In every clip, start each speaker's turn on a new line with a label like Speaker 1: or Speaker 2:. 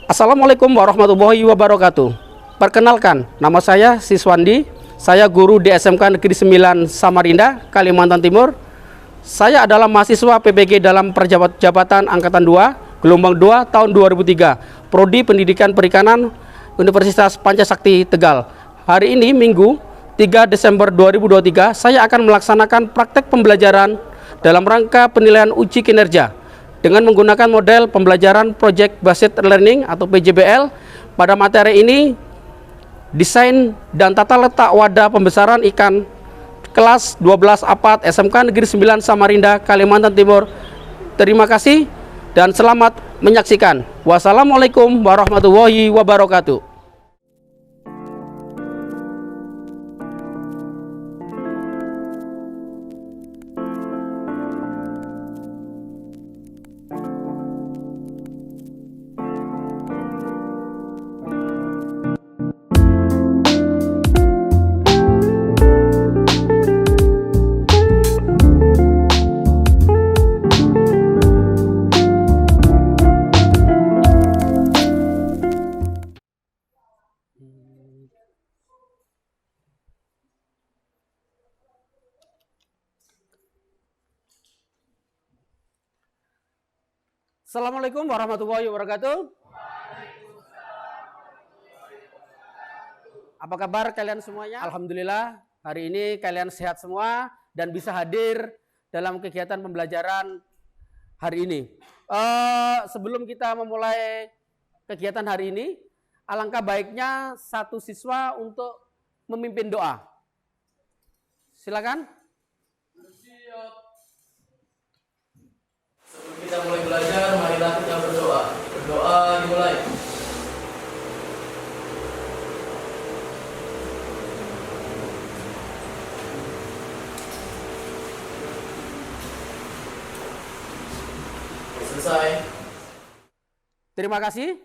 Speaker 1: Assalamualaikum warahmatullahi wabarakatuh. Perkenalkan, nama saya Siswandi. Saya guru di SMK Negeri 9 Samarinda, Kalimantan Timur. Saya adalah mahasiswa PPG dalam Perjabatan Angkatan 2, Gelombang 2 tahun 2003, Prodi Pendidikan Perikanan, Universitas Pancasakti Tegal. Hari ini Minggu 3 Desember 2023, saya akan melaksanakan praktek pembelajaran dalam rangka penilaian uji kinerja dengan menggunakan model pembelajaran Project Based Learning atau PJBL. Pada materi ini, desain dan tata letak wadah pembesaran ikan kelas 12 APAT SMK Negeri 9 Samarinda, Kalimantan Timur. Terima kasih dan selamat menyaksikan. Wassalamualaikum warahmatullahi wabarakatuh. Assalamualaikum warahmatullahi wabarakatuh. Apa kabar kalian semuanya? Alhamdulillah, hari ini kalian sehat semua dan bisa hadir dalam kegiatan pembelajaran hari ini. Sebelum kita memulai kegiatan hari ini, alangkah baiknya satu siswa untuk memimpin doa. Silakan.
Speaker 2: Sebelum kita mulai belajar, marilah kita berdoa. Berdoa dimulai. Selesai.
Speaker 1: Terima kasih.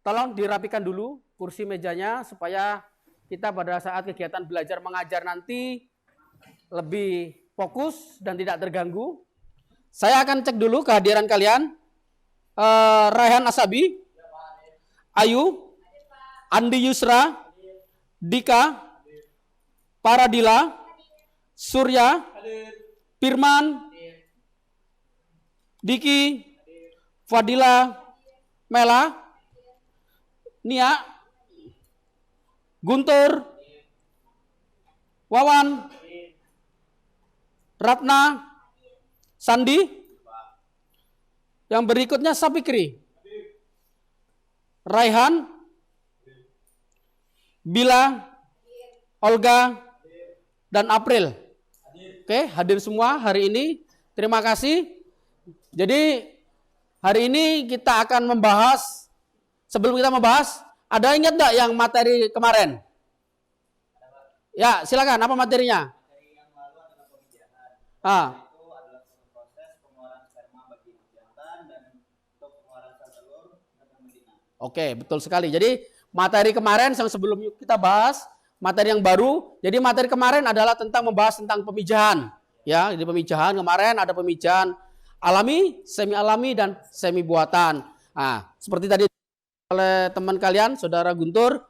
Speaker 1: Tolong dirapikan dulu kursi mejanya supaya kita pada saat kegiatan belajar mengajar nanti lebih fokus dan tidak terganggu. Saya akan cek dulu kehadiran kalian. Raihan Asabi, Ayu, Andi Yusra, Dika, Paradila, Surya, Firman, Diki, Fadila, Mela, Nia, Guntur, Wawan, Ratna, Sandi. Yang berikutnya Sapikri, Raihan, Bila, Olga, dan April. Oke, hadir semua hari ini. Terima kasih. Jadi hari ini kita akan membahas, sebelum kita membahas, ada ingat enggak yang materi kemarin? Ya, silakan. Apa materinya?
Speaker 3: Itu adalah proses pengeluaran sperma bagi jantan dan untuk pengeluaran sel telur dan betina.
Speaker 1: Oke, betul sekali. Jadi materi kemarin yang sebelum kita bahas, materi yang baru. Jadi materi kemarin adalah tentang membahas tentang pemijahan. Ya, jadi pemijahan kemarin ada pemijahan alami, semi alami dan semi buatan. Nah, seperti tadi oleh teman kalian, Saudara Guntur,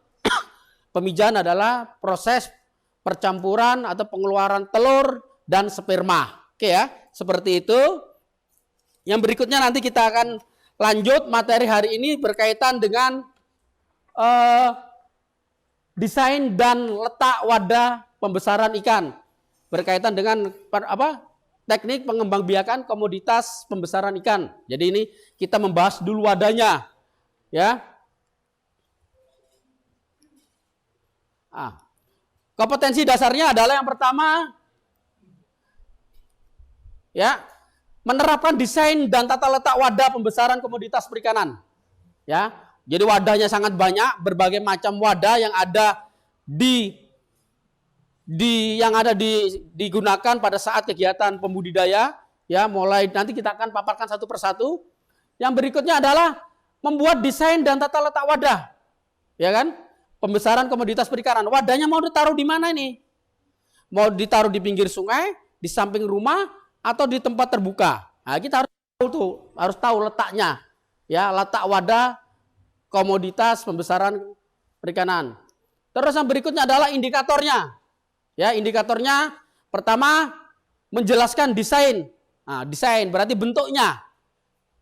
Speaker 1: pemijahan adalah proses percampuran atau pengeluaran telur dan sperma. Oke ya, seperti itu. Yang berikutnya nanti kita akan lanjut materi hari ini berkaitan dengan desain dan letak wadah pembesaran ikan. Berkaitan dengan teknik pengembangbiakan komoditas pembesaran ikan. Jadi ini kita membahas dulu wadahnya. Ya. Kompetensi dasarnya adalah yang pertama, ya, menerapkan desain dan tata letak wadah pembesaran komoditas perikanan. Ya, jadi wadahnya sangat banyak, berbagai macam wadah yang ada digunakan pada saat kegiatan pembudidaya. Ya, mulai nanti kita akan paparkan satu persatu. Yang berikutnya adalah membuat desain dan tata letak wadah. Ya kan? Pembesaran komoditas perikanan. Wadahnya mau ditaruh di mana ini? Mau ditaruh di pinggir sungai, di samping rumah, atau di tempat terbuka. Nah, kita harus tahu letaknya. Ya, letak wadah komoditas pembesaran perikanan. Terus yang berikutnya adalah indikatornya. Ya, indikatornya pertama menjelaskan desain. Nah, desain berarti bentuknya.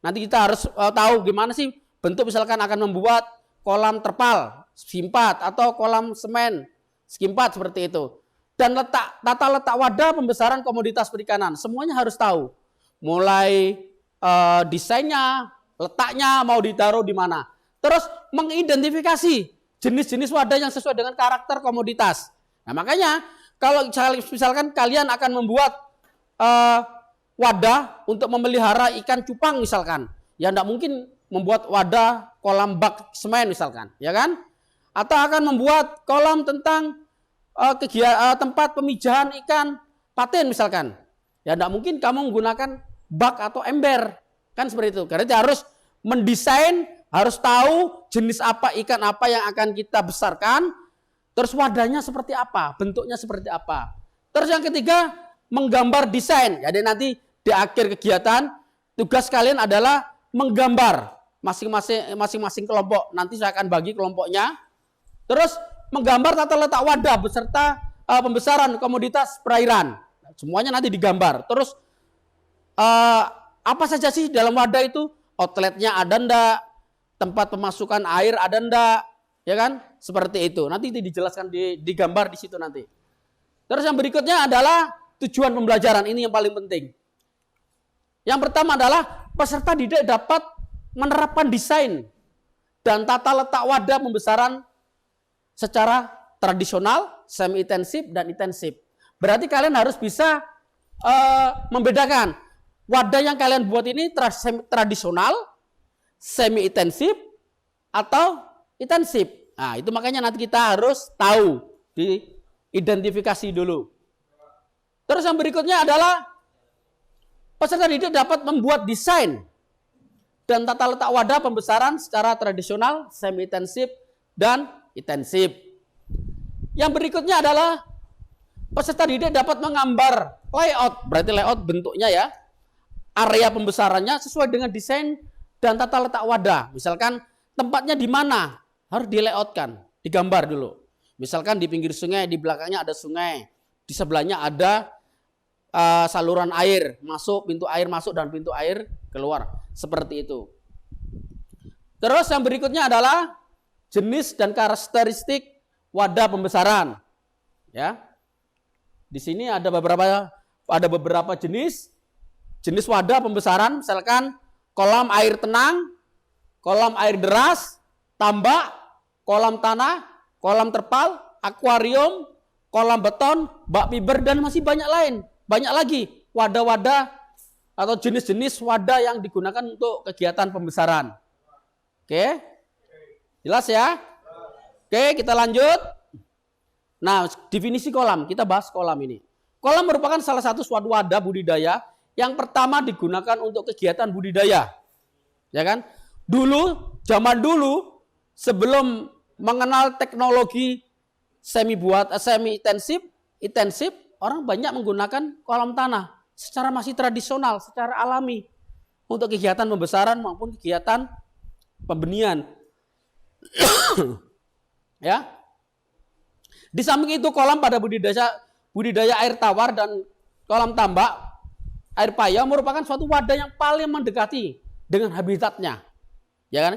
Speaker 1: Nanti kita harus tahu gimana sih bentuk, misalkan akan membuat kolam terpal, skimpat, atau kolam semen, skimpat seperti itu. Dan tata letak wadah pembesaran komoditas perikanan. Semuanya harus tahu. Mulai desainnya, letaknya mau ditaruh di mana. Terus mengidentifikasi jenis-jenis wadah yang sesuai dengan karakter komoditas. Nah, makanya kalau misalkan kalian akan membuat wadah untuk memelihara ikan cupang misalkan, ya tidak mungkin membuat wadah kolam bak semen misalkan, ya kan? Atau akan membuat kolam tentang tempat pemijahan ikan patin misalkan, ya tidak mungkin kamu menggunakan bak atau ember, kan seperti itu. Karena harus mendesain, harus tahu jenis apa ikan apa yang akan kita besarkan, terus wadahnya seperti apa, bentuknya seperti apa. Terus yang ketiga, menggambar desain. Jadi nanti di akhir kegiatan tugas kalian adalah menggambar masing-masing kelompok. Nanti saya akan bagi kelompoknya. Terus menggambar tata letak wadah beserta pembesaran komoditas perairan. Semuanya nanti digambar. Terus apa saja sih dalam wadah itu? Outletnya ada ndak? Tempat pemasukan air ada ndak? Ya kan? Seperti itu. Nanti dijelaskan digambar di situ nanti. Terus yang berikutnya adalah tujuan pembelajaran. Ini yang paling penting. Yang pertama adalah peserta didik dapat menerapkan desain dan tata letak wadah pembesaran secara tradisional, semi intensif dan intensif. Berarti kalian harus bisa membedakan wadah yang kalian buat ini tradisional, semi intensif atau intensif. Nah, itu makanya nanti kita harus tahu, diidentifikasi dulu. Terus yang berikutnya adalah peserta didik dapat membuat desain dan tata letak wadah pembesaran secara tradisional, semi intensif dan intensif. Yang berikutnya adalah peserta didik dapat menggambar layout, berarti layout bentuknya ya, area pembesarannya sesuai dengan desain dan tata letak wadah. Misalkan tempatnya di mana harus dilayoutkan, digambar dulu. Misalkan di pinggir sungai, di belakangnya ada sungai, di sebelahnya ada saluran air masuk, pintu air masuk dan pintu air keluar, seperti itu. Terus yang berikutnya adalah jenis dan karakteristik wadah pembesaran. Ya, di sini ada beberapa jenis wadah pembesaran, misalkan kolam air tenang, kolam air deras, tambak, kolam tanah, kolam terpal, akuarium, kolam beton, bak fiber dan masih banyak lain. Banyak lagi wadah-wadah atau jenis-jenis wadah yang digunakan untuk kegiatan pembesaran. Oke? Jelas ya? Oke, kita lanjut. Nah, definisi kolam. Kita bahas kolam ini. Kolam merupakan salah satu suatu wadah budidaya yang pertama digunakan untuk kegiatan budidaya. Ya kan? Zaman dulu sebelum mengenal teknologi semi intensif, orang banyak menggunakan kolam tanah secara masih tradisional, secara alami untuk kegiatan pembesaran maupun kegiatan pembenihan. Ya. Di samping itu kolam pada budidaya air tawar dan kolam tambak air payau merupakan suatu wadah yang paling mendekati dengan habitatnya. Ya kan?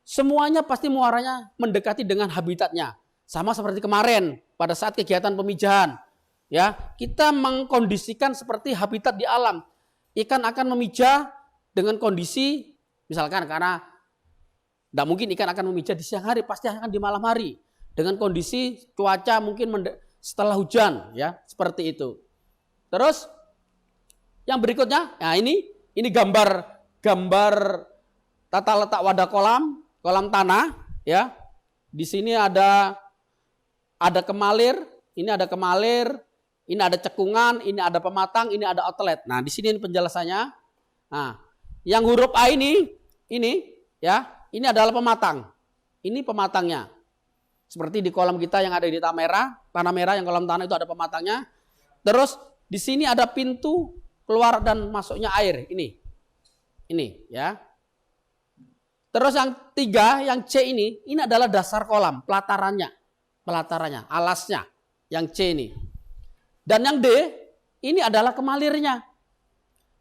Speaker 1: Semuanya pasti muaranya mendekati dengan habitatnya. Sama seperti kemarin pada saat kegiatan pemijahan. Ya, kita mengkondisikan seperti habitat di alam. Ikan akan memijah dengan kondisi, misalkan karena tidak mungkin ikan akan memijah di siang hari, pasti akan di malam hari. Dengan kondisi cuaca mungkin setelah hujan, ya seperti itu. Terus yang berikutnya, nah ini gambar tata letak wadah kolam tanah, ya. Di sini ada kemalir, ini ada kemalir. Ini ada cekungan, ini ada pematang, ini ada outlet. Nah, di sini penjelasannya. Nah, yang huruf A ini ya, ini adalah pematang. Ini pematangnya. Seperti di kolam kita yang ada di tanah merah yang kolam tanah itu ada pematangnya. Terus di sini ada pintu keluar dan masuknya air. Ini ya. Terus yang tiga, yang C ini adalah dasar kolam, pelatarannya, alasnya, yang C ini. Dan yang D, ini adalah kemalirnya,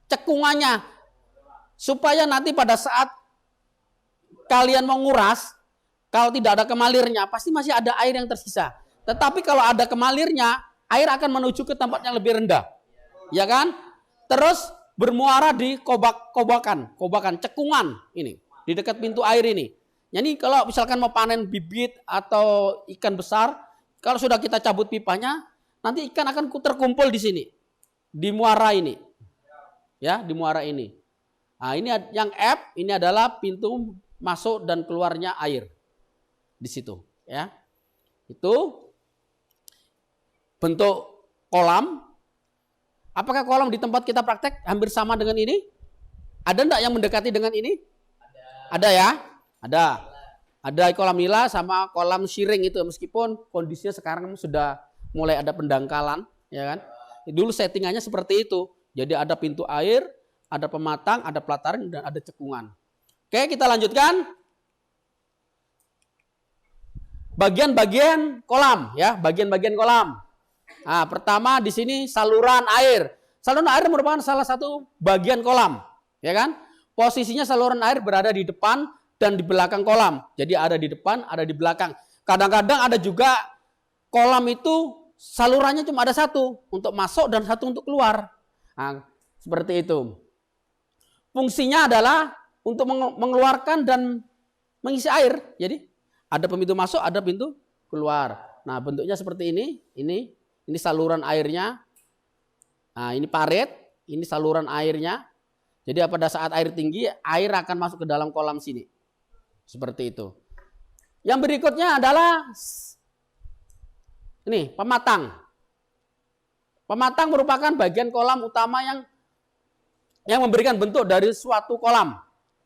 Speaker 1: cekungannya, supaya nanti pada saat kalian mau nguras, kalau tidak ada kemalirnya, pasti masih ada air yang tersisa. Tetapi kalau ada kemalirnya, air akan menuju ke tempat yang lebih rendah, ya kan? Terus bermuara di kobakan, cekungan ini, di dekat pintu air ini. Jadi kalau misalkan mau panen bibit atau ikan besar, kalau sudah kita cabut pipanya, nanti ikan akan terkumpul di sini, di muara ini, ya, di muara ini. Nah, ini yang F, ini adalah pintu masuk dan keluarnya air di situ, ya. Itu bentuk kolam. Apakah kolam di tempat kita praktek hampir sama dengan ini? Ada enggak yang mendekati dengan ini? Ada ya? Ada. Ada kolam nila sama kolam shiring itu, meskipun kondisinya sekarang sudah mulai ada pendangkalan, ya kan? Dulu settingannya seperti itu. Jadi ada pintu air, ada pematang, ada pelataran, dan ada cekungan. Oke, kita lanjutkan. Bagian-bagian kolam, ya, bagian-bagian kolam. Nah, pertama di sini saluran air. Saluran air merupakan salah satu bagian kolam, ya kan? Posisinya saluran air berada di depan dan di belakang kolam. Jadi ada di depan, ada di belakang. Kadang-kadang ada juga kolam itu salurannya cuma ada satu untuk masuk dan satu untuk keluar. Nah, seperti itu. Fungsinya adalah untuk mengeluarkan dan mengisi air. Jadi ada pintu masuk, ada pintu keluar. Nah, bentuknya seperti ini. Ini saluran airnya. Nah, ini parit, ini saluran airnya. Jadi pada saat air tinggi, air akan masuk ke dalam kolam sini. Seperti itu. Yang berikutnya adalah ini, pematang. Pematang merupakan bagian kolam utama yang memberikan bentuk dari suatu kolam.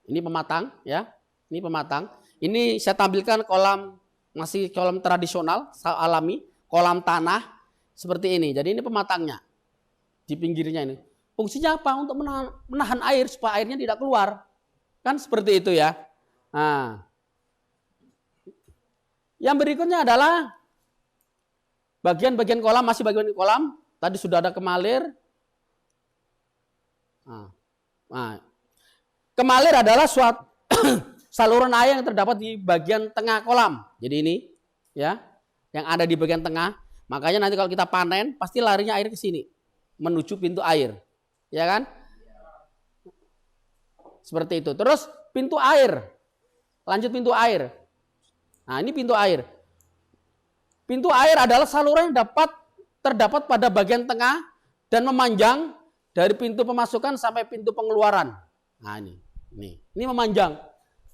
Speaker 1: Ini pematang, ya. Ini pematang. Ini saya tampilkan kolam, masih kolam tradisional, alami, kolam tanah seperti ini. Jadi ini pematangnya di pinggirnya ini. Fungsinya apa? Untuk menahan air supaya airnya tidak keluar. Kan seperti itu ya. Nah, yang berikutnya adalah bagian-bagian kolam, masih bagian kolam. Tadi sudah ada kemalir. Nah, kemalir adalah suatu saluran air yang terdapat di bagian tengah kolam. Jadi ini, ya, yang ada di bagian tengah. Makanya nanti kalau kita panen, pasti larinya air ke sini, menuju pintu air, ya kan? Seperti itu. Terus pintu air, lanjut pintu air. Nah, ini pintu air. Pintu air adalah saluran yang terdapat pada bagian tengah dan memanjang dari pintu pemasukan sampai pintu pengeluaran. Nah, ini memanjang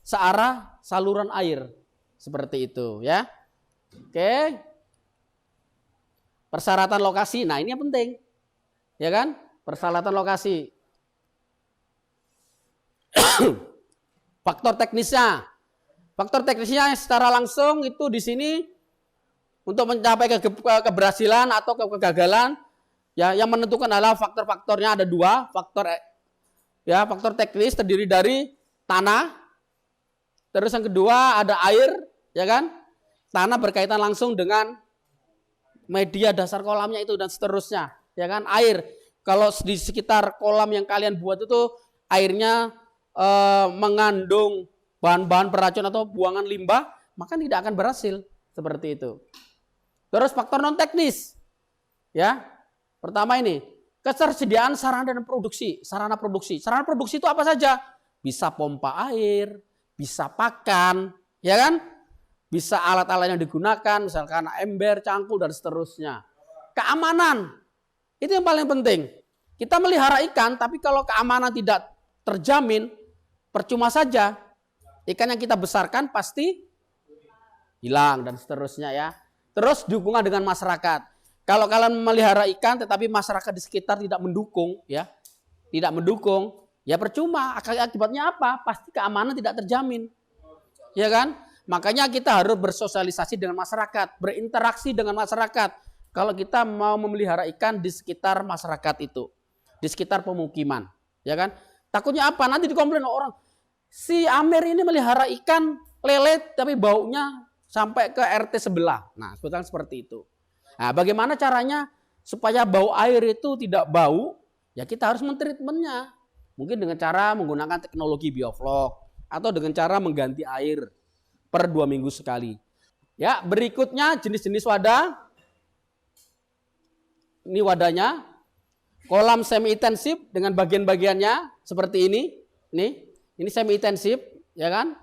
Speaker 1: searah saluran air seperti itu, ya. Oke. Persyaratan lokasi. Nah, ini yang penting. Ya kan? Persyaratan lokasi. Faktor teknisnya. Faktor teknisnya secara langsung itu di sini untuk mencapai keberhasilan atau kegagalan, ya, yang menentukan adalah faktor-faktornya ada dua. Faktor teknis terdiri dari tanah. Terus yang kedua ada air, ya kan? Tanah berkaitan langsung dengan media dasar kolamnya itu dan seterusnya, ya kan? Air, kalau di sekitar kolam yang kalian buat itu airnya mengandung bahan-bahan beracun atau buangan limbah, maka tidak akan berhasil seperti itu. Terus faktor non teknis, ya. Pertama ini ketersediaan sarana dan produksi. Sarana produksi itu apa saja? Bisa pompa air, bisa pakan, ya kan? Bisa alat-alat yang digunakan, misalkan ember, cangkul, dan seterusnya. Keamanan, itu yang paling penting. Kita melihara ikan, tapi kalau keamanan tidak terjamin, percuma saja. Ikan yang kita besarkan pasti hilang, dan seterusnya ya. Terus dukungan dengan masyarakat. Kalau kalian melihara ikan, tetapi masyarakat di sekitar tidak mendukung, ya, percuma. Akibatnya apa? Pasti keamanan tidak terjamin, ya kan? Makanya kita harus bersosialisasi dengan masyarakat, berinteraksi dengan masyarakat. Kalau kita mau memelihara ikan di sekitar masyarakat itu, di sekitar pemukiman, ya kan? Takutnya apa? Nanti dikomplain orang, Si Amir ini melihara ikan lele tapi baunya sampai ke RT sebelah. Nah, sebetulnya seperti itu. Nah, bagaimana caranya supaya bau air itu tidak bau? Ya kita harus mentreatmentnya. Mungkin dengan cara menggunakan teknologi bioflok atau dengan cara mengganti air per 2 minggu sekali. Ya, berikutnya jenis-jenis wadah. Ini wadahnya. Kolam semi intensif dengan bagian-bagiannya seperti ini. Ini semi intensif, ya kan?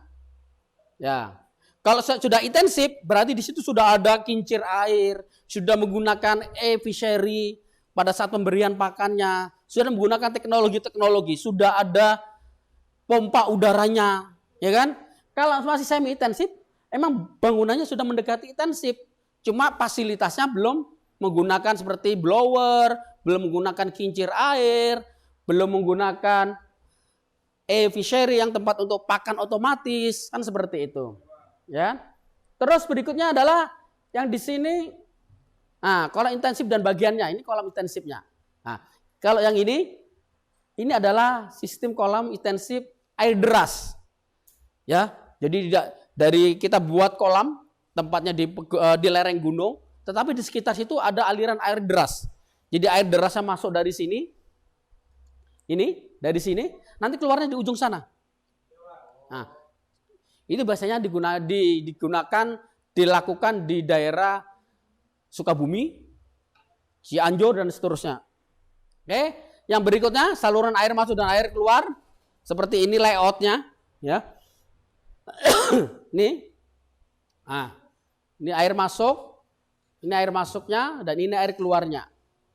Speaker 1: Ya. Kalau sudah intensif, berarti di situ sudah ada kincir air, sudah menggunakan fishery pada saat pemberian pakannya, sudah menggunakan teknologi-teknologi, sudah ada pompa udaranya, ya kan? Kalau masih semi intensif, emang bangunannya sudah mendekati intensif, cuma fasilitasnya belum menggunakan seperti blower, belum menggunakan kincir air, belum menggunakan fishery yang tempat untuk pakan otomatis, kan seperti itu. Ya. Terus berikutnya adalah yang di sini, nah, kolam intensif dan bagiannya, ini kolam intensifnya. Nah, kalau yang ini adalah sistem kolam intensif air deras. Ya, jadi dari kita buat kolam, tempatnya di lereng gunung, tetapi di sekitar situ ada aliran air deras. Jadi air derasnya masuk dari sini, dari sini, nanti keluarnya di ujung sana. Nah, itu biasanya dilakukan di daerah Sukabumi, Cianjur, dan seterusnya. Oke, yang berikutnya saluran air masuk dan air keluar. Seperti ini layoutnya. Ya. Ini. Nah, ini air masuk. Ini air masuknya dan ini air keluarnya.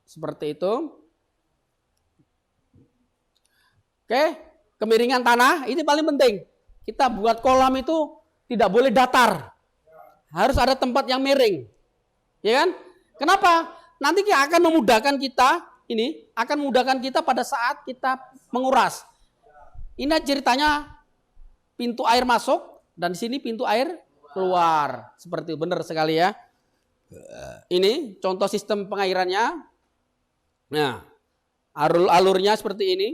Speaker 1: Seperti itu. Oke, kemiringan tanah ini paling penting. Kita buat kolam itu tidak boleh datar. Harus ada tempat yang miring. Ya kan? Kenapa? Nanti akan memudahkan kita, akan memudahkan kita pada saat kita menguras. Ini ceritanya pintu air masuk dan di sini pintu air keluar. Seperti itu, benar sekali ya. Ini contoh sistem pengairannya. Nah, alurnya seperti ini.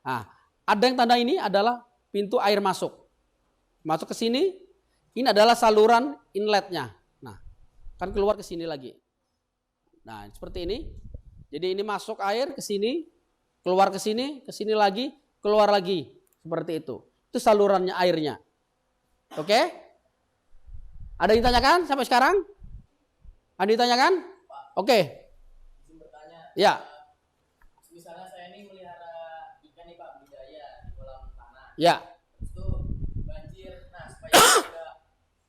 Speaker 1: Nah, ada yang tanda ini adalah pintu air masuk. Masuk ke sini, ini adalah saluran inletnya. Nah, kan keluar ke sini lagi. Nah, seperti ini. Jadi ini masuk air ke sini, keluar ke sini lagi, keluar lagi. Seperti itu. Itu salurannya airnya. Oke? Ada yang ditanyakan sampai sekarang? Ada yang ditanyakan? Oke.
Speaker 2: Izin bertanya.
Speaker 1: Ya.
Speaker 2: Misalnya saya ini melihara ikan nih Pak, budidaya di kolam tanah.
Speaker 1: Ya.
Speaker 2: Itu banjir. Nah, supaya tidak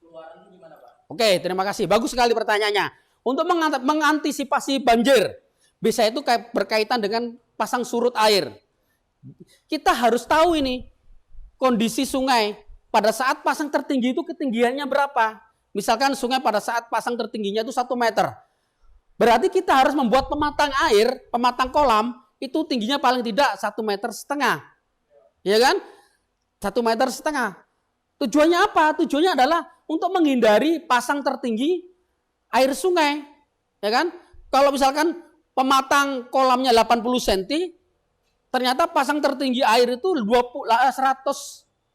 Speaker 2: keluaran itu gimana Pak?
Speaker 1: Oke, terima kasih. Bagus sekali pertanyaannya. Untuk mengantisipasi banjir, bisa itu berkaitan dengan pasang surut air. Kita harus tahu ini kondisi sungai pada saat pasang tertinggi itu ketinggiannya berapa. Misalkan sungai pada saat pasang tertingginya itu 1 meter. Berarti kita harus membuat pematang air, pematang kolam itu tingginya paling tidak 1,5 meter. Ya kan? 1,5 meter. Tujuannya apa? Tujuannya adalah untuk menghindari pasang tertinggi air sungai. Ya kan? Kalau misalkan pematang kolamnya 80 cm, ternyata pasang tertinggi air itu 100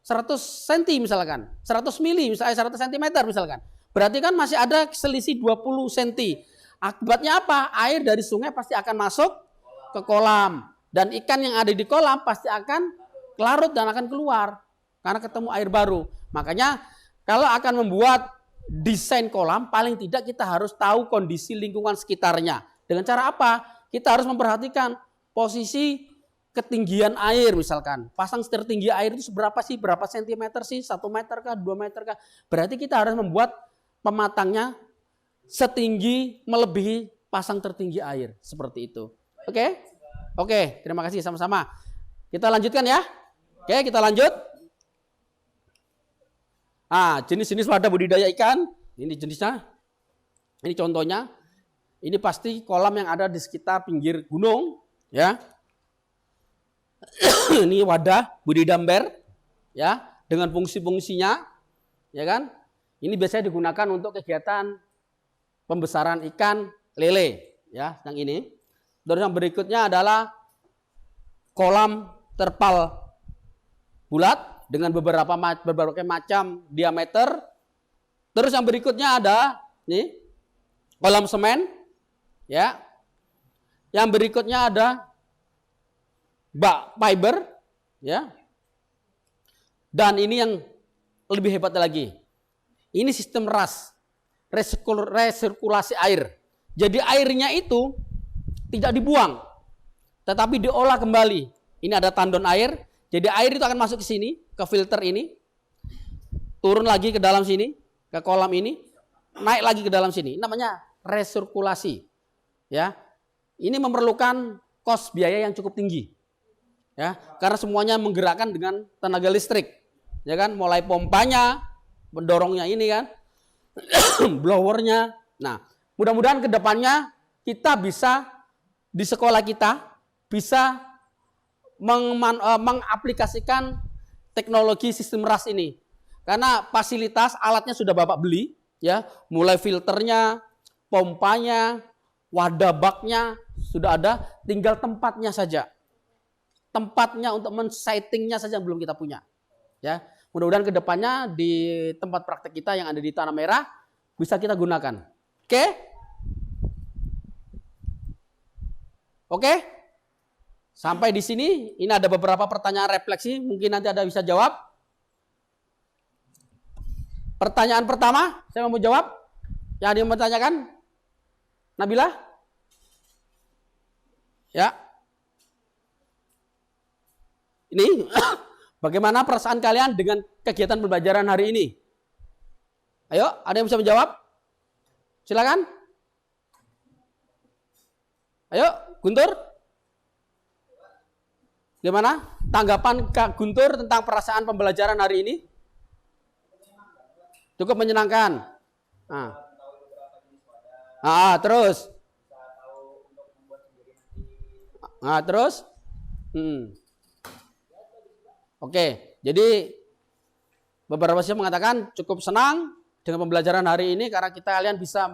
Speaker 1: cm misalkan. 100 mili, misalnya 100 cm misalkan. Berarti kan masih ada selisih 20 cm. Akibatnya apa? Air dari sungai pasti akan masuk ke kolam. Dan ikan yang ada di kolam pasti akan larut dan akan keluar. Karena ketemu air baru. Makanya kalau akan membuat desain kolam, paling tidak kita harus tahu kondisi lingkungan sekitarnya. Dengan cara apa? Kita harus memperhatikan posisi ketinggian air misalkan. Pasang tertinggi air itu seberapa sih? Berapa sentimeter sih? 1 meter kah? 2 meter kah? Berarti kita harus membuat pematangnya setinggi melebihi pasang tertinggi air. Seperti itu. Oke? Oke, terima kasih sama-sama. Kita lanjutkan ya. Oke, kita lanjut. Nah, jenis-jenis wadah budidaya ikan. Ini jenisnya. Ini contohnya. Ini pasti kolam yang ada di sekitar pinggir gunung. Ya. Ini wadah budidaya ember. Ya, dengan fungsi-fungsinya. Ya kan? Ini biasanya digunakan untuk kegiatan pembesaran ikan lele. Ya, yang ini. Terus yang berikutnya adalah kolam terpal bulat dengan berbagai macam diameter. Terus yang berikutnya ada nih kolam semen, ya. Yang berikutnya ada bak fiber, ya. Dan ini yang lebih hebat lagi. Ini sistem resirkulasi air. Jadi airnya itu tidak dibuang, tetapi diolah kembali. Ini ada tandon air. Jadi air itu akan masuk ke sini, ke filter ini, turun lagi ke dalam sini, ke kolam ini, naik lagi ke dalam sini. Namanya resirkulasi. Ya, ini memerlukan kos biaya yang cukup tinggi. Ya, karena semuanya menggerakkan dengan tenaga listrik. Ya kan, mulai pompanya, mendorongnya ini kan, blowernya. Nah, mudah-mudahan ke depannya kita bisa di sekolah kita bisa mengaplikasikan teknologi sistem RAS ini. Karena fasilitas alatnya sudah Bapak beli, ya, mulai filternya, pompanya, wadah baknya sudah ada, tinggal tempatnya saja. Tempatnya untuk men-sightingnya saja belum kita punya. Ya, mudah-mudahan kedepannya di tempat praktek kita yang ada di Tanah Merah bisa kita gunakan. Oke? Oke? Sampai di sini, ini ada beberapa pertanyaan refleksi, mungkin nanti ada bisa jawab. Pertanyaan pertama, saya mau jawab. Yang ada yang mau tanyakan? Nabila? Ya. Ini bagaimana perasaan kalian dengan kegiatan pembelajaran hari ini? Ayo, ada yang bisa menjawab? Silakan. Ayo, Guntur. Gimana tanggapan Kak Guntur tentang perasaan pembelajaran hari ini? Cukup menyenangkan. Terus. Terus. Oke, jadi beberapa siswa mengatakan cukup senang dengan pembelajaran hari ini karena kalian bisa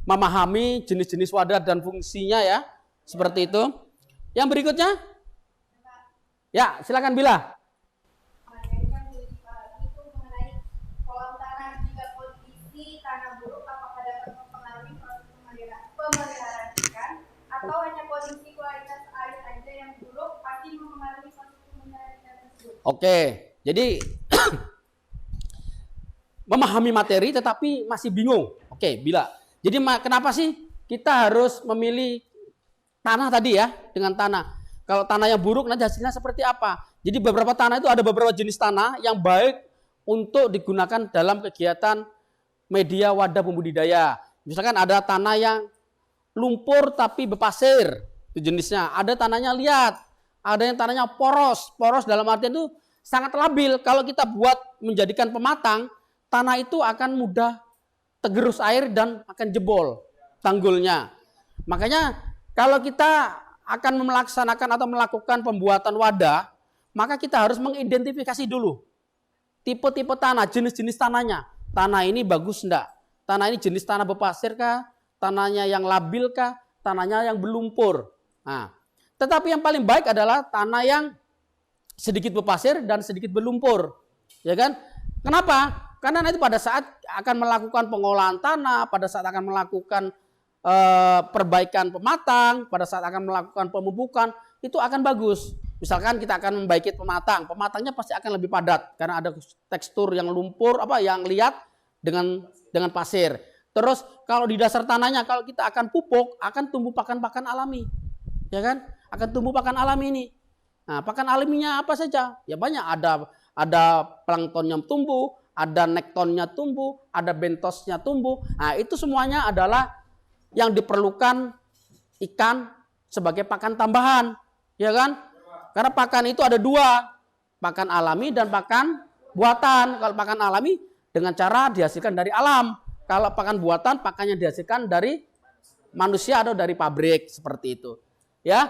Speaker 1: memahami jenis-jenis wadah dan fungsinya ya, seperti itu. Yang berikutnya, ya silakan Bila.
Speaker 4: Materi yang boleh dipahami itu mengenai kolam tanah jika kondisi tanah buruk apakah dapat mempengaruhi proses pemeliharaan ikan atau hanya kondisi kualitas air aja yang buruk pasti mempengaruhi proses pemeliharaan ikan tersebut.
Speaker 1: Oke, jadi memahami materi tetapi masih bingung. Oke, Bila. Jadi kenapa sih kita harus memilih tanah tadi ya, dengan tanah? Kalau tanah yang buruk nanti hasilnya seperti apa? Jadi beberapa tanah itu ada beberapa jenis tanah yang baik untuk digunakan dalam kegiatan media wadah pembudidaya. Misalkan ada tanah yang lumpur tapi berpasir, itu jenisnya. Ada tanahnya liat, ada yang tanahnya poros. Poros dalam artian itu sangat labil. Kalau kita buat menjadikan pematang, tanah itu akan mudah tergerus air dan akan jebol tanggulnya. Makanya kalau kita akan melaksanakan atau melakukan pembuatan wadah, maka kita harus mengidentifikasi dulu tipe-tipe tanah, jenis-jenis tanahnya. Tanah ini bagus enggak? Tanah ini jenis tanah berpasir kah? Tanahnya yang labil kah? Tanahnya yang berlumpur. Nah, tetapi yang paling baik adalah tanah yang sedikit berpasir dan sedikit berlumpur. Ya kan? Kenapa? Karena nanti pada saat akan melakukan pengolahan tanah, pada saat akan melakukan perbaikan pematang, pada saat akan melakukan pemupukan, itu akan bagus. Misalkan kita akan membaiki pematang, pematangnya pasti akan lebih padat karena ada tekstur yang lumpur, yang liat dengan pasir. Terus kalau di dasar tanahnya, kalau kita akan pupuk, akan tumbuh pakan-pakan alami, ya kan? Akan tumbuh pakan alami ini. Nah, pakan alaminya apa saja? Ya banyak, ada planktonnya tumbuh, ada nektonnya tumbuh, ada bentosnya tumbuh. Nah, itu semuanya adalah yang diperlukan ikan sebagai pakan tambahan, ya kan? Karena pakan itu ada dua, pakan alami dan pakan buatan. Kalau pakan alami dengan cara dihasilkan dari alam. Kalau pakan buatan, pakannya dihasilkan dari manusia atau dari pabrik, seperti itu. Ya,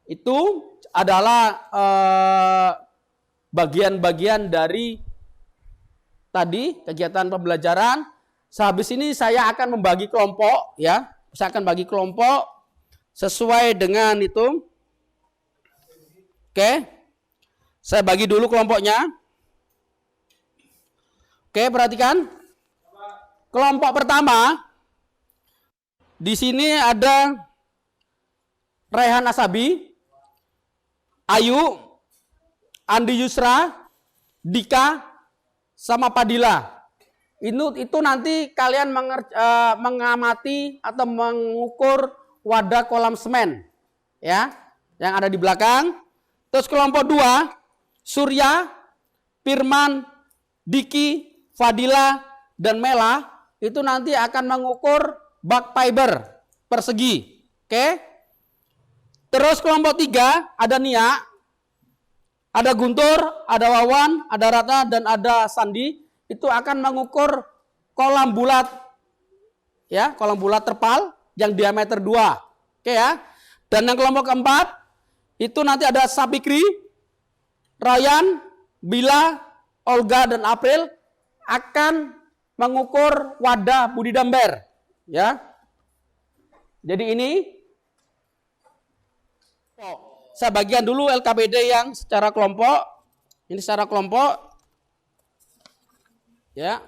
Speaker 1: itu adalah bagian-bagian dari tadi kegiatan pembelajaran. Sehabis ini saya akan membagi kelompok, ya. Saya akan bagi kelompok sesuai dengan itu. Oke. Saya bagi dulu kelompoknya. Oke, perhatikan. Kelompok pertama, di sini ada Rehan Asabi, Ayu, Andi Yusra, Dika, sama Padilla. Itu nanti kalian mengamati atau mengukur wadah kolam semen, ya, yang ada di belakang. Terus kelompok 2, Surya, Firman, Diki, Fadila, dan Mela, itu nanti akan mengukur bak fiber persegi. Oke. Terus kelompok 3 ada Nia, ada Guntur, ada Wawan, ada Ratna, dan ada Sandi. Itu akan mengukur kolam bulat, ya, kolam bulat terpal yang diameter 2. Oke ya. Dan yang kelompok 4 itu nanti ada Sapikri, Ryan, Bila, Olga, dan April akan mengukur wadah budidamber, ya. Jadi ini saya bagian dulu LKPD yang secara kelompok. Ini secara kelompok, ya.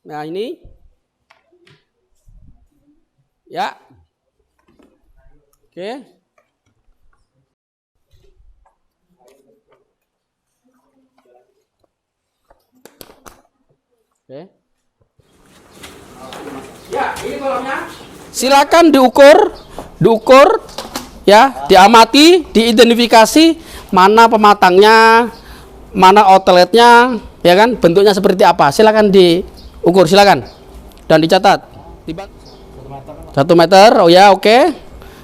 Speaker 1: Nah ini, ya. Oke. Oke. Ya, ini kolamnya. Silakan diukur, ya, diamati, diidentifikasi mana pematangnya, mana outletnya, ya kan, bentuknya seperti apa. Silakan diukur, silakan, dan dicatat. 1 meter, oh ya, oke.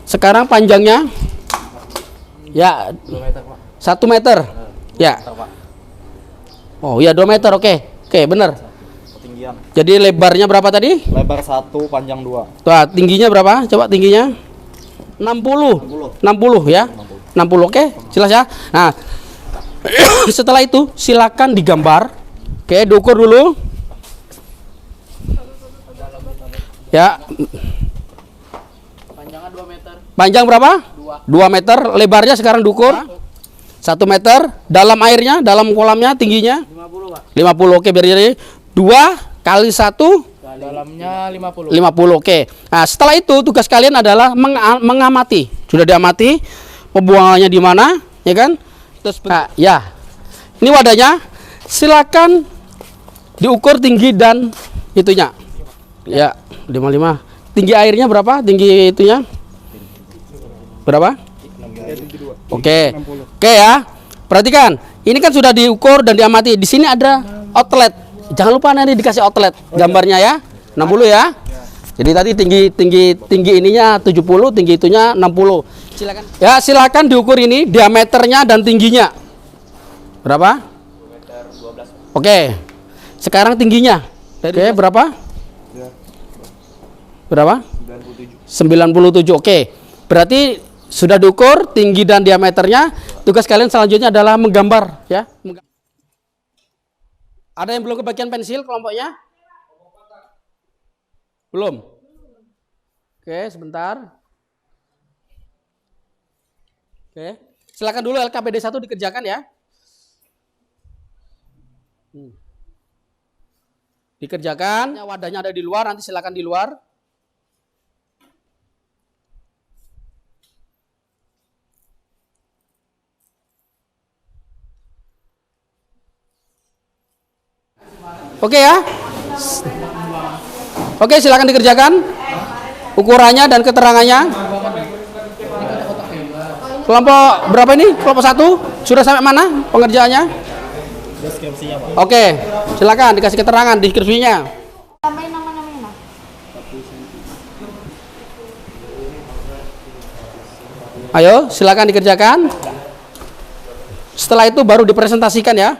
Speaker 1: Sekarang panjangnya, ya, 1 meter, ya. Oh ya, 2 meter, oke, benar.
Speaker 3: Ketinggian.
Speaker 1: Jadi lebarnya berapa tadi?
Speaker 3: Lebar 1, panjang 2.
Speaker 1: Tuh, tingginya berapa? Coba tingginya. 60 ya. 60, oke, jelas ya. Nah, setelah itu silakan digambar. Oke, diukur dulu. Ya.
Speaker 2: Panjangnya 2 meter.
Speaker 1: Panjang berapa? 2 meter. Lebarnya sekarang diukur 1 meter. Dalam airnya, dalam kolamnya tingginya
Speaker 2: 50, Pak.
Speaker 1: 50, oke, biar jadi 2 kali 1
Speaker 2: Dalamnya 50.
Speaker 1: 50, oke. Nah, setelah itu tugas kalian adalah mengamati. Sudah diamati pembuangannya di mana, ya kan? Terus ya. Ini wadahnya. Silakan diukur tinggi dan itunya. Ya, 55. Tinggi airnya berapa? Tinggi itunya? Berapa? Oke. Oke ya. Perhatikan. Ini kan sudah diukur dan diamati. Di sini ada outlet. Jangan lupa nanti dikasih outlet gambarnya ya. 60 ya. Jadi tadi tinggi ininya 70, tinggi itunya 60. Silakan. Ya, silakan diukur ini diameternya dan tingginya. Berapa?
Speaker 3: 2 meter 12.
Speaker 1: Oke. Sekarang tingginya. Oke, berapa? Berapa? 97. Oke. Berarti sudah diukur tinggi dan diameternya. Tugas kalian selanjutnya adalah menggambar ya. Ada yang belum kebagian pensil kelompoknya? Belum? Oke, sebentar. Oke. Silakan dulu LKPD 1 dikerjakan ya. Dikerjakan. Wadahnya ada di luar, nanti silakan di luar. Oke ya. Oke, silakan dikerjakan. Ukurannya dan keterangannya. Kelompok berapa ini? Kelompok 1. Sudah sampai mana pengerjaannya?
Speaker 3: Deskripsinya, Pak.
Speaker 1: Oke, silakan dikasih keterangan deskripsinya.
Speaker 4: Tambahin nama-namanya.
Speaker 1: Ayo, silakan dikerjakan. Setelah itu baru dipresentasikan ya.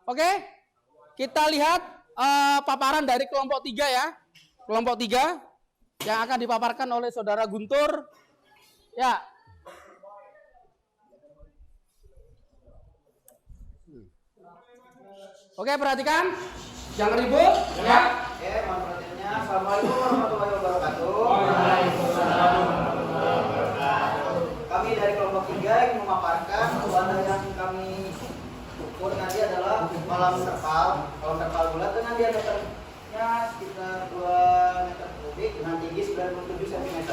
Speaker 1: Oke, kita lihat paparan dari kelompok 3 ya. Kelompok 3 yang akan dipaparkan oleh Saudara Guntur. Ya. Oke, perhatikan. Jangan ribut. Ya.
Speaker 3: Oke, mohon perhatiannya. Assalamualaikum warahmatullahi wabarakatuh. Kami dari kelompok 3 ingin memaparkan bahwa yang kami ukur nanti adalah kolam terpal. Kolam terpal bulat dengan diameternya sekitar 2 meter kubik dengan tinggi 97 cm.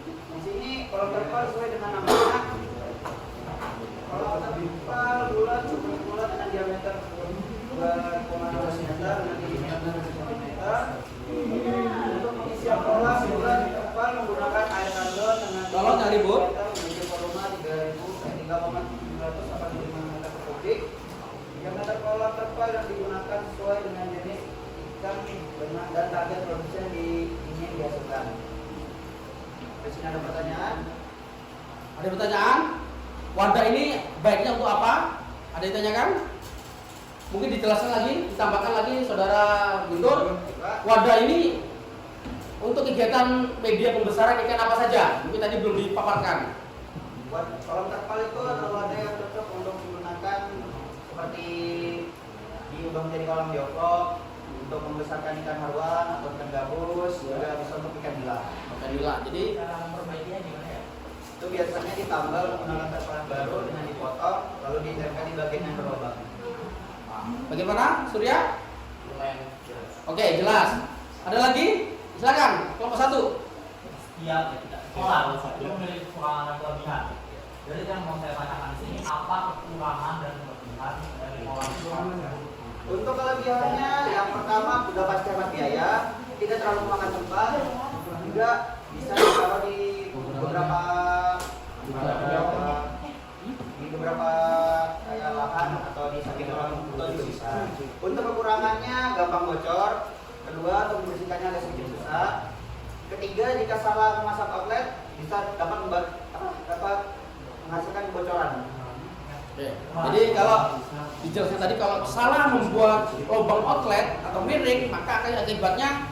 Speaker 3: Di sini kolam terpal sesuai dengan namanya. Kolam terpal bulat dengan diameter 2,6 meter dengan tinggi 97 cm. Untuk pengisian kolam bulat terpal menggunakan air kandon dengan
Speaker 1: Tolong jangan ribut.
Speaker 3: memiliki volume 3.985 meter kubik. Diameter kolam terpal yang digunakan sesuai dengan jenis ikan dan target produksi yang ingin dihasilkan. Di sini ada pertanyaan.
Speaker 1: Ada pertanyaan? Wadah ini baiknya untuk apa? Ada yang ditanyakan? Mungkin dijelaskan lagi, ditambahkan lagi Saudara Guntur. Wadah ini untuk kegiatan media pembesaran ikan apa saja? Mungkin tadi belum dipaparkan.
Speaker 3: Kolam terpal itu adalah wadah yang cocok untuk digunakan seperti diubah menjadi kolam bioflok untuk membesarkan ikan haruan atau ikan gabus, juga bisa untuk ikan nila.
Speaker 1: Ikan nila. Jadi
Speaker 2: Cara memperbaikinya gimana ya?
Speaker 3: Itu biasanya ditambal menggunakan terpal baru dengan dipotong lalu ditempel di bagian yang berlubang.
Speaker 1: bagaimana, Surya?
Speaker 2: Lumayan jelas.
Speaker 1: Oke, jelas. Ada lagi? Silakan, kelompok 1.
Speaker 5: Iya, tidak. Kolam itu memiliki kekurangan dan kelebihan. Jadi yang mau saya tanyakan di sini apa kekurangan dan kelebihan dari kolam itu?
Speaker 3: Untuk kelebihannya, yang pertama sudah pasti hemat biaya, tidak terlalu memakan tempat, juga bisa ditaruh di beberapa kayak lahan atau di samping kolam atau di sisa. Untuk kekurangannya gampang bocor. Kedua, untuk membersihkannya agak sedikit susah. Ketiga, jika salah memasang outlet bisa dapat menghasilkan kebocoran.
Speaker 1: Oke. Jadi kalau dijelaskan tadi kalau salah membuat lubang outlet atau miring, maka akibatnya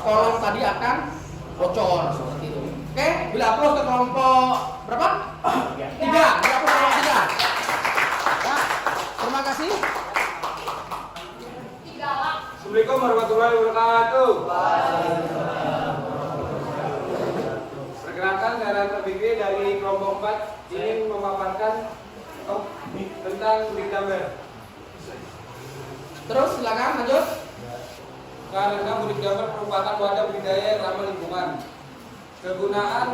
Speaker 1: kolom tadi akan bocor seperti itu. Oke, bila aplaus ke kelompok berapa? 3. Bila aplaus kelompok 3. Ya, terima kasih.
Speaker 6: Assalamualaikum warahmatullahi wabarakatuh. Perkenalkan, saya Ranta Fikri dari kelompok 4 ingin memaparkan tentang Big Number.
Speaker 1: Terus silakan lanjut.
Speaker 6: Karena Big Number merupakan wadah budidaya yang ramah lingkungan. Kegunaan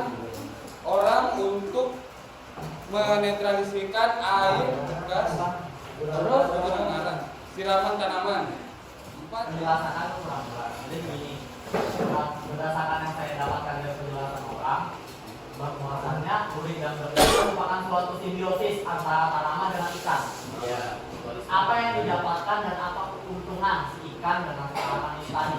Speaker 6: orang untuk menetralisasikan air, gas, terus siraman tanaman.
Speaker 5: Penjelasan itu kurang jelas. Jadi begini, berdasarkan yang saya dapatkan dari penjelasan orang, bahwasannya kulit dan berlian merupakan suatu simbiosis antara tanaman dengan ikan.
Speaker 2: Ya.
Speaker 5: Apa yang didapatkan dan apa keuntungan si ikan dengan tanaman ini tadi?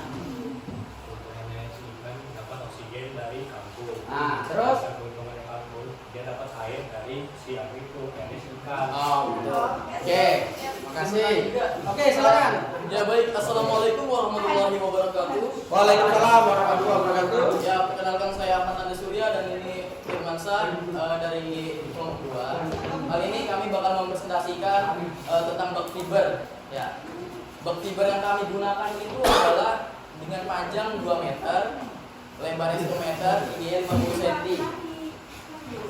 Speaker 7: Keuntungannya si ikan dapat oksigen dari kangkung.
Speaker 1: Nah, terus?
Speaker 7: Dan keuntungannya kangkung dia dapat air dari si itu dari si ikan.
Speaker 1: Oh, betul. Oke, makasih. Oke, silakan.
Speaker 8: Ya baik, assalamualaikum warahmatullahi wabarakatuh.
Speaker 1: Waalaikumsalam warahmatullahi wabarakatuh.
Speaker 8: Ya, perkenalkan saya Ahmad Andi Surya dan ini Firmansyah dari kelompok 2. Kali ini kami bakal mempresentasikan tentang bag fiber. Ya, bag fiber yang kami gunakan itu adalah dengan panjang 2 meter, lebarnya 1 meter, tingginya 50 cm.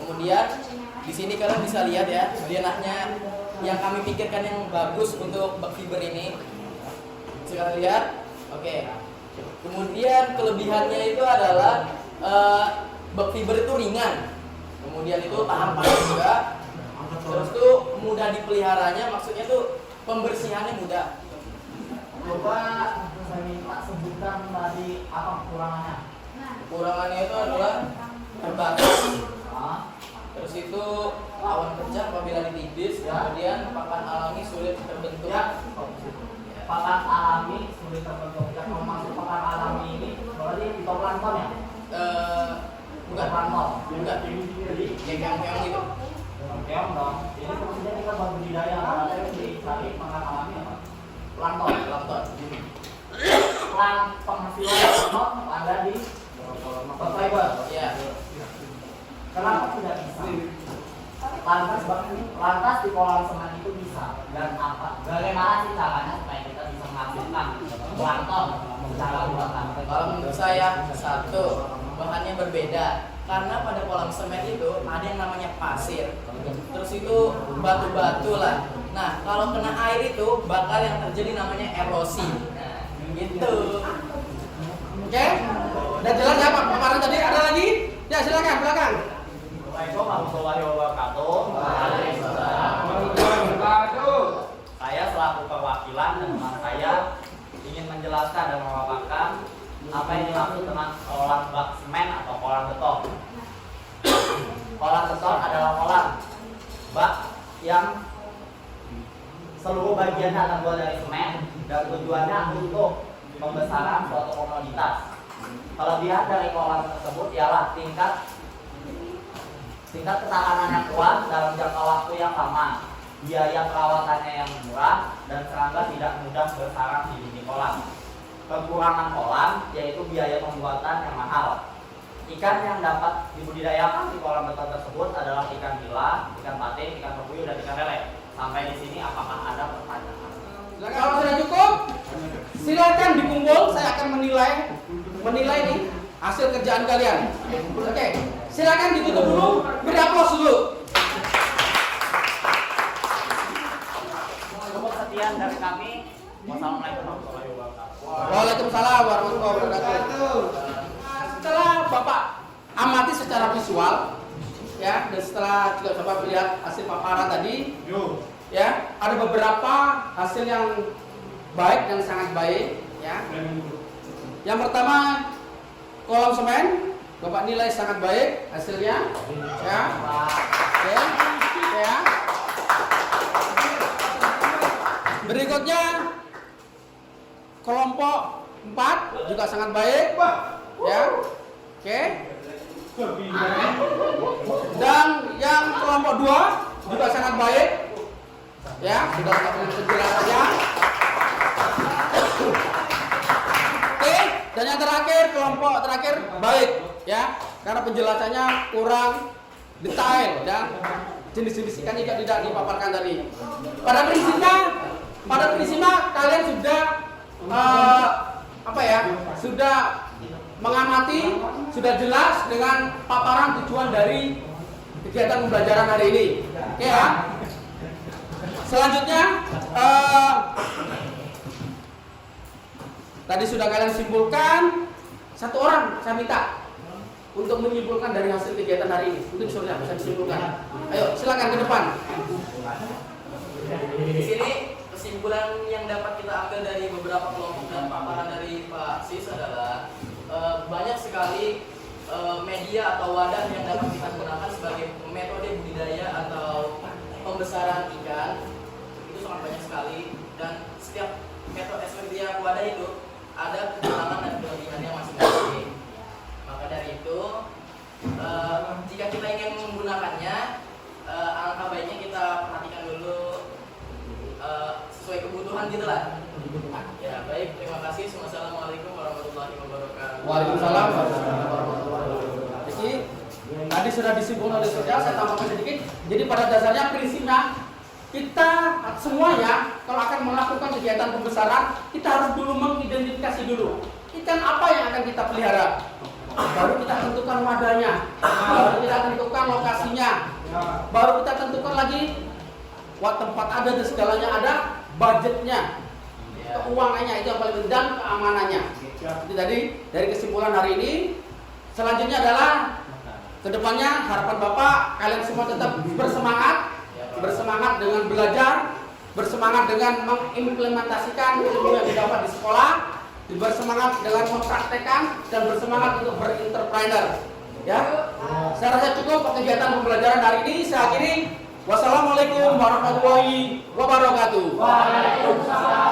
Speaker 8: Kemudian di sini kalian bisa lihat ya, denahnya yang kami pikirkan yang bagus untuk bag fiber ini. Sekarang lihat, oke. Kemudian kelebihannya itu adalah bag fiber itu ringan, kemudian itu tahan panas juga, terus tuh mudah dipeliharanya, maksudnya tuh pembersihannya mudah.
Speaker 5: Coba saya minta sebutkan tadi apa kekurangannya.
Speaker 8: Kekurangannya itu adalah terbatas,
Speaker 5: Nah,
Speaker 8: terus itu rawan pecah apabila ditibis, kemudian pakan alami sulit terbentuk.
Speaker 5: ya, pakan alami sulit terbentuk. Ya, kalau masuk pakan alami ini berarti fitoplankton ya?
Speaker 8: Bukan,
Speaker 5: Plankton.
Speaker 8: bukan,
Speaker 5: Jadi
Speaker 8: keong-keong itu.
Speaker 5: keong dong. Ini maksudnya kita berbudidaya, berarti dicari makan alami apa? plankton. Penghasilan ada di bug fiber.
Speaker 8: Ya.
Speaker 5: Kenapa tidak bisa? Lantas di kolam semen itu bisa, dan apa? Bagaimana sih caranya supaya kita bisa menghasilkan plankton secara buatan?
Speaker 8: Kalau menurut saya, satu, bahannya berbeda. Karena pada kolam semen itu ada yang namanya pasir, terus itu batu-batu lah. Nah, kalau kena air itu bakal yang terjadi namanya erosi. Nah, gitu.
Speaker 1: Oke? Udah jelas ya Pak paparan tadi? Ada lagi? Ya silakan belakang.
Speaker 5: Assalamualaikum warahmatullahi wabarakatuh. Saya selaku perwakilan dan teman saya ingin menjelaskan dan memaparkan apa yang dimaksud dengan kolam bak semen atau kolam beton. Kolam beton adalah kolam bak yang seluruh bagiannya terbuat dari semen dan tujuannya untuk pembesaran suatu komoditas. Kelebihan dari kolam tersebut ialah tingkat ketahanan yang kuat dalam jangka waktu yang lama, biaya perawatannya yang murah, dan serangga tidak mudah bersarang di dinding kolam. Kekurangan kolam yaitu biaya pembuatan yang mahal. Ikan yang dapat dibudidayakan di kolam beton tersebut adalah ikan nila, ikan patin, ikan pepuyuh, dan ikan lele. Sampai di sini apakah ada pertanyaan?
Speaker 1: Kalau sudah cukup, silakan dikumpul. Saya akan menilai nih hasil kerjaan kalian. Oke, silakan ditutup dulu, beri aplaus dulu.
Speaker 5: Cukup sekian dari kami. Wassalamualaikum warahmatullahi wabarakatuh.
Speaker 1: Waalaikumsalam warahmatullahi wabarakatuh. Setelah Bapak amati secara visual, ya, dan setelah juga coba melihat hasil paparan tadi, ya, ada beberapa hasil yang baik dan sangat baik, ya. Yang pertama, kolam semen, Bapak nilai sangat baik hasilnya, ya. Oke, ya. Berikutnya, kelompok 4 juga sangat baik, ya. Oke. Dan yang kelompok 2 juga sangat baik, ya. Sudah dapat penjelasannya. Oke. Dan yang terakhir, kelompok terakhir baik, ya. Karena penjelasannya kurang detail dan jenis-jenis ikan juga tidak dipaparkan tadi. Pada prinsipnya kalian sudah sudah mengamati, sudah jelas dengan paparan tujuan dari kegiatan pembelajaran hari ini. Oke ya. Selanjutnya tadi sudah kalian simpulkan, satu orang saya minta untuk menyimpulkan dari hasil kegiatan hari ini. Mungkin sudah bisa disimpulkan. Ayo, silakan ke depan.
Speaker 8: Di sini kesimpulan yang dapat kita ambil dari beberapa kelompok dan paparan dari Pak Sis adalah banyak sekali media atau wadah yang dapat kita gunakan sebagai metode budidaya atau pembesaran ikan. Itu sangat banyak sekali, dan setiap metode setiap wadah itu ada kekurangan dan kelebihannya masing-masing. Maka dari itu, jika kita ingin menggunakannya, alangkah baiknya kita perhatikan dulu sesuai kebutuhan gitu lah. Ya baik, terima kasih. Wassalamualaikum warahmatullahi wabarakatuh.
Speaker 1: Waalaikumsalam warahmatullahi wabarakatuh. Jadi tadi sudah disimpulkan oleh saudara, saya tambahkan sedikit. Jadi pada dasarnya prinsipnya kita semuanya kalau akan melakukan kegiatan pembesaran, kita harus dulu mengidentifikasi dulu ikan apa yang akan kita pelihara. Baru kita tentukan wadahnya, baru kita tentukan lokasinya, baru kita tentukan lagi tempat ada dan segalanya ada, budgetnya, keuangannya, itu yang paling penting, dan keamanannya. Jadi tadi dari kesimpulan hari ini, selanjutnya adalah kedepannya harapan Bapak kalian semua tetap bersemangat dengan belajar, bersemangat dengan mengimplementasikan ilmu yang didapat di sekolah, bersemangat dengan mempraktekkan, dan bersemangat untuk berentrepreneur. Ya, saya rasa cukup kegiatan pembelajaran hari ini. Saya akhiri. Wassalamualaikum warahmatullahi wabarakatuh.
Speaker 5: Waalaikumsalam.